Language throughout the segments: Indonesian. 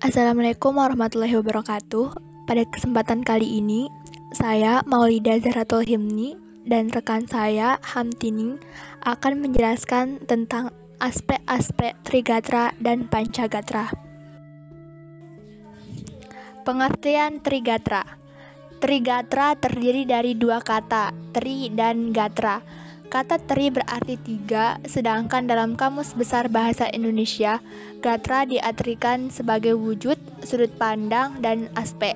Assalamualaikum warahmatullahi wabarakatuh. Pada kesempatan kali ini, saya Maulida Zahratul Himni dan rekan saya Hamtining akan menjelaskan tentang aspek-aspek Trigatra dan Pancagatra. Pengertian Trigatra. Trigatra terdiri dari dua kata, tri dan gatra. Kata tri berarti tiga, sedangkan dalam Kamus Besar Bahasa Indonesia, gatra diartikan sebagai wujud, sudut pandang, dan aspek.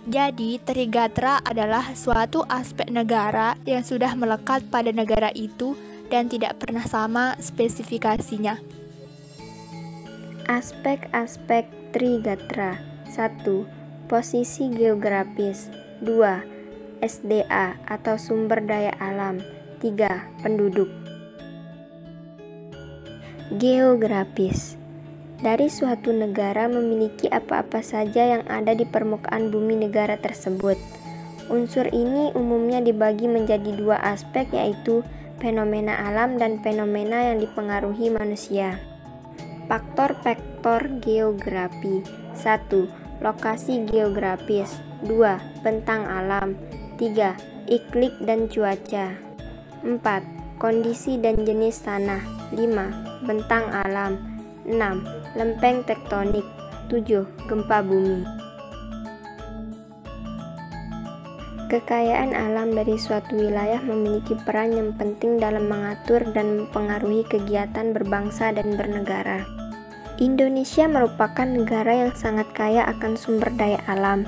Jadi, trigatra adalah suatu aspek negara yang sudah melekat pada negara itu dan tidak pernah sama spesifikasinya. Aspek-aspek Trigatra. 1. Posisi geografis. 2. SDA atau sumber daya alam. 3. Penduduk. Geografis. Dari suatu negara memiliki apa-apa saja yang ada di permukaan bumi negara tersebut. Unsur ini umumnya dibagi menjadi dua aspek, yaitu fenomena alam dan fenomena yang dipengaruhi manusia. Faktor-faktor geografi. 1. Lokasi geografis. 2. Bentang alam. 3. Iklim dan cuaca. 4. Kondisi dan jenis tanah. 5. Bentang alam. 6. Lempeng tektonik. 7. Gempa bumi. Kekayaan alam dari suatu wilayah memiliki peran yang penting dalam mengatur dan mempengaruhi kegiatan berbangsa dan bernegara. Indonesia merupakan negara yang sangat kaya akan sumber daya alam.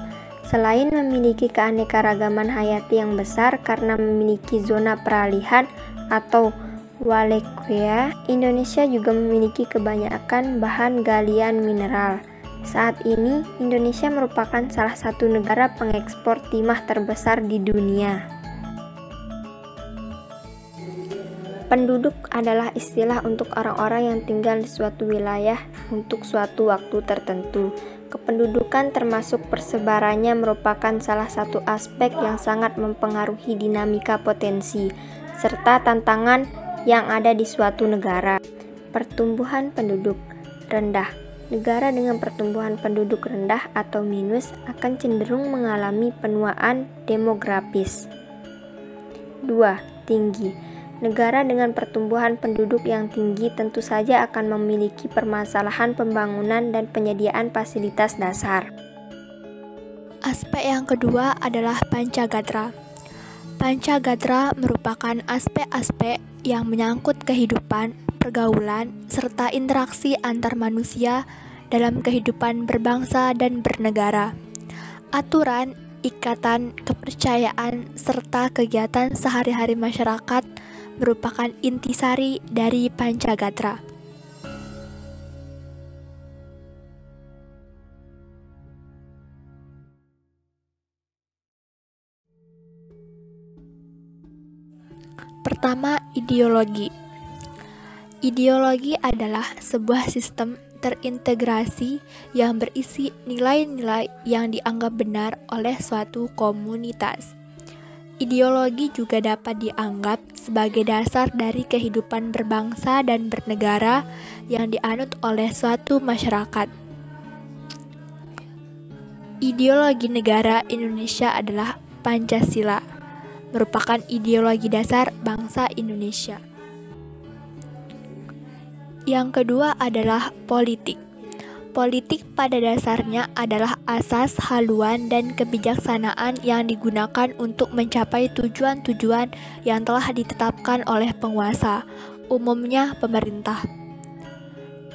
Selain memiliki keanekaragaman hayati yang besar karena memiliki zona peralihan atau walekwea, Indonesia juga memiliki kebanyakan bahan galian mineral. Saat ini, Indonesia merupakan salah satu negara pengekspor timah terbesar di dunia. Penduduk adalah istilah untuk orang-orang yang tinggal di suatu wilayah untuk suatu waktu tertentu. Kependudukan termasuk persebarannya merupakan salah satu aspek yang sangat mempengaruhi dinamika potensi serta tantangan yang ada di suatu negara. Pertumbuhan penduduk rendah. Negara dengan pertumbuhan penduduk rendah atau minus akan cenderung mengalami penuaan demografis. 2. Tinggi. Negara dengan pertumbuhan penduduk yang tinggi tentu saja akan memiliki permasalahan pembangunan dan penyediaan fasilitas dasar. Aspek yang kedua adalah Pancagatra. Pancagatra merupakan aspek-aspek yang menyangkut kehidupan, pergaulan, serta interaksi antar manusia dalam kehidupan berbangsa dan bernegara. Aturan, ikatan, kepercayaan, serta kegiatan sehari-hari masyarakat merupakan intisari dari Pancagatra. Pertama, ideologi. Ideologi adalah sebuah sistem terintegrasi yang berisi nilai-nilai yang dianggap benar oleh suatu komunitas. Ideologi juga dapat dianggap sebagai dasar dari kehidupan berbangsa dan bernegara yang dianut oleh suatu masyarakat. Ideologi negara Indonesia adalah Pancasila, merupakan ideologi dasar bangsa Indonesia. Yang kedua adalah politik. Politik pada dasarnya adalah asas, haluan, dan kebijaksanaan yang digunakan untuk mencapai tujuan-tujuan yang telah ditetapkan oleh penguasa, umumnya pemerintah.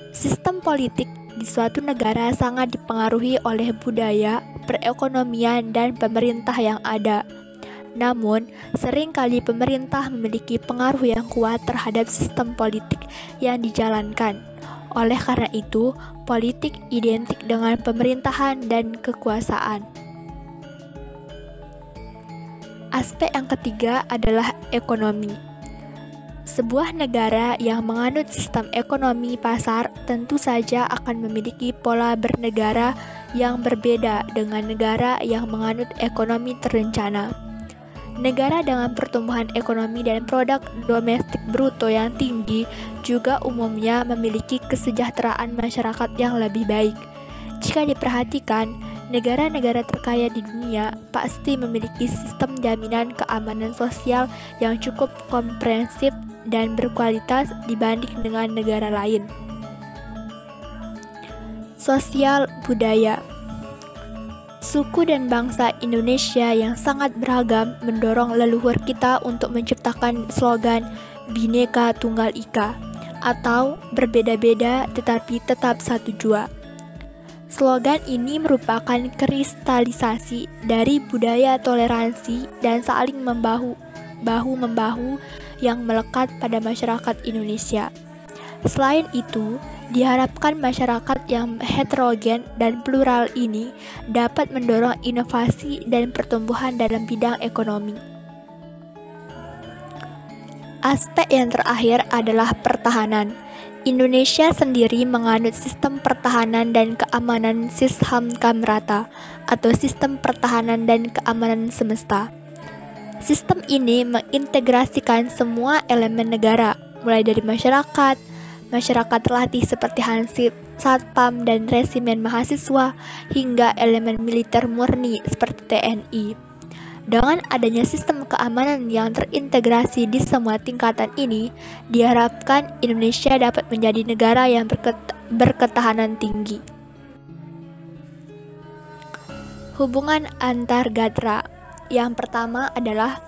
Sistem politik di suatu negara sangat dipengaruhi oleh budaya, perekonomian, dan pemerintah yang ada. Namun, seringkali pemerintah memiliki pengaruh yang kuat terhadap sistem politik yang dijalankan. Oleh karena itu, politik identik dengan pemerintahan dan kekuasaan. Aspek yang ketiga adalah ekonomi. Sebuah negara yang menganut sistem ekonomi pasar tentu saja akan memiliki pola bernegara yang berbeda dengan negara yang menganut ekonomi terencana. Negara dengan pertumbuhan ekonomi dan produk domestik bruto yang tinggi juga umumnya memiliki kesejahteraan masyarakat yang lebih baik. Jika diperhatikan, negara-negara terkaya di dunia pasti memiliki sistem jaminan keamanan sosial yang cukup komprehensif dan berkualitas dibanding dengan negara lain. Sosial budaya. Suku dan bangsa Indonesia yang sangat beragam mendorong leluhur kita untuk menciptakan slogan Bhinneka Tunggal Ika atau berbeda-beda tetapi tetap satu jua. Slogan ini merupakan kristalisasi dari budaya toleransi dan saling bahu-membahu yang melekat pada masyarakat Indonesia. Selain itu, diharapkan masyarakat yang heterogen dan plural ini dapat mendorong inovasi dan pertumbuhan dalam bidang ekonomi. Aspek yang terakhir adalah pertahanan. Indonesia sendiri menganut sistem pertahanan dan keamanan Sishamkamrata atau sistem pertahanan dan keamanan semesta. Sistem ini mengintegrasikan semua elemen negara, mulai dari masyarakat terlatih seperti Hansip, Satpam, dan resimen mahasiswa, hingga elemen militer murni seperti TNI. Dengan adanya sistem keamanan yang terintegrasi di semua tingkatan ini, diharapkan Indonesia dapat menjadi negara yang berketahanan tinggi. Hubungan antar gatra. Yang pertama adalah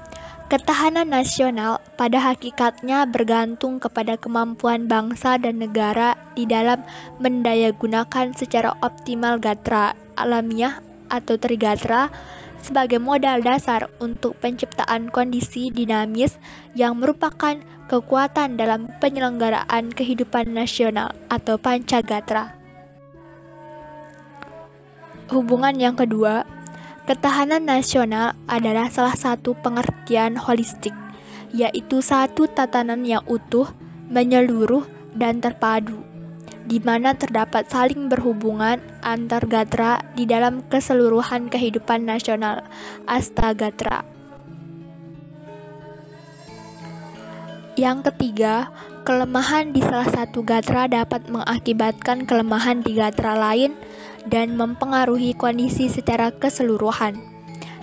ketahanan nasional pada hakikatnya bergantung kepada kemampuan bangsa dan negara di dalam mendayagunakan secara optimal gatra alamiah atau trigatra sebagai modal dasar untuk penciptaan kondisi dinamis yang merupakan kekuatan dalam penyelenggaraan kehidupan nasional atau pancagatra. Hubungan yang kedua, ketahanan nasional adalah salah satu pengertian holistik, yaitu satu tatanan yang utuh, menyeluruh, dan terpadu, di mana terdapat saling berhubungan antar gatra di dalam keseluruhan kehidupan nasional, astagatra. Yang ketiga, kelemahan di salah satu gatra dapat mengakibatkan kelemahan di gatra lain dan mempengaruhi kondisi secara keseluruhan.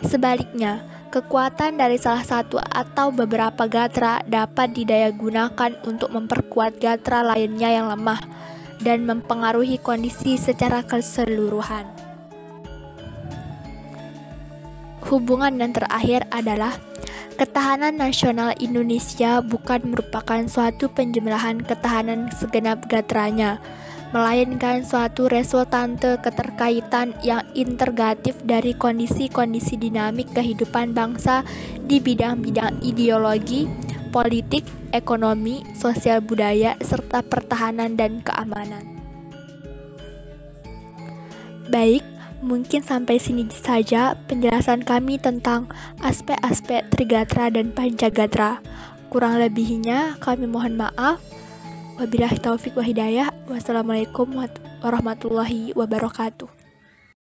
Sebaliknya, kekuatan dari salah satu atau beberapa gatra dapat didayagunakan untuk memperkuat gatra lainnya yang lemah dan mempengaruhi kondisi secara keseluruhan. Hubungan yang terakhir adalah ketahanan nasional Indonesia bukan merupakan suatu penjumlahan ketahanan segenap gatranya, melainkan suatu resultante keterkaitan yang integratif dari kondisi-kondisi dinamik kehidupan bangsa di bidang-bidang ideologi, politik, ekonomi, sosial budaya, serta pertahanan dan keamanan. Baik, mungkin sampai sini saja penjelasan kami tentang aspek-aspek Trigatra dan Pancagatra. Kurang lebihnya kami mohon maaf. Wabillahi taufik wa hidayah. Wassalamualaikum warahmatullahi wabarakatuh.